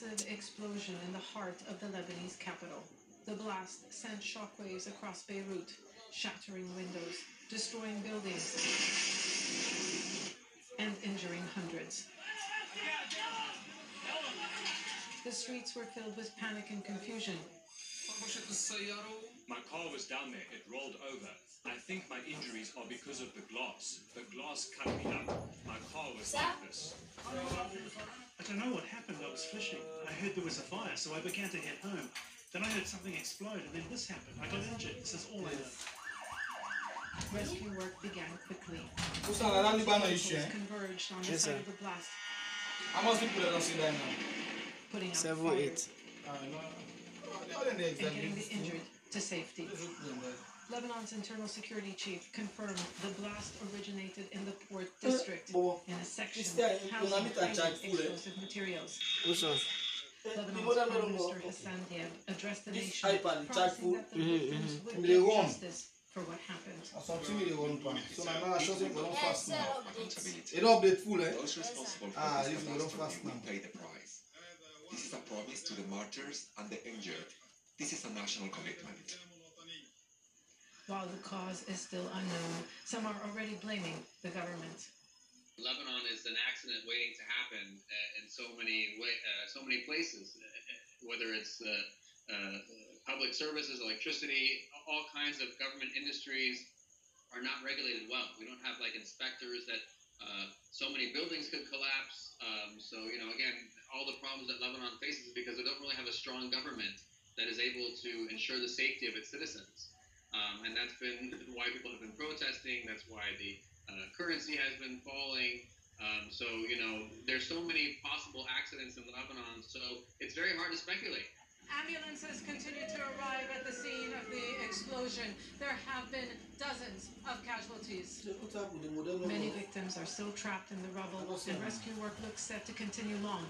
massive explosion in the heart of the Lebanese capital. The blast sent shockwaves across Beirut, shattering windows, destroying buildings, and injuring hundreds. The streets were filled with panic and confusion. My car was down there. It rolled over. I think my injuries are because of the glass. The glass cut me up. My car was like this. I don't know what happened. I was fishing. I heard there was a fire, so I began to head home. Then I heard something explode, and then this happened. I got injured. This is all I know. Rescue work began quickly. Lebanon Converged on the site of the blast. How much people are see that now? Putting out 7 fire 8. and getting the injured to safety. Lebanon's internal security chief confirmed the blast originated in the port district in a section housing explosive materials. Lebanon's Prime Minister Hassan Diab addressed the nation, promising that the victims would get justice for what happened. Those responsible for this catastrophe will pay the price. This is a promise to the martyrs and the injured. This is a national commitment. While the cause is still unknown, some are already blaming the government. Lebanon is an accident waiting to happen in so many places, whether it's public services, electricity, all kinds of government industries are not regulated well. We don't have inspectors that so many buildings could collapse. So again, all the problems that Lebanon faces is because they don't really have a strong government that is able to ensure the safety of its citizens. And that's been why people have been protesting. That's why the currency has been falling. So, there's so many possible accidents in Lebanon, so it's very hard to speculate. Ambulances continue to arrive at the scene of the explosion. There have been dozens of casualties. Many victims are still trapped in the rubble, and rescue work looks set to continue long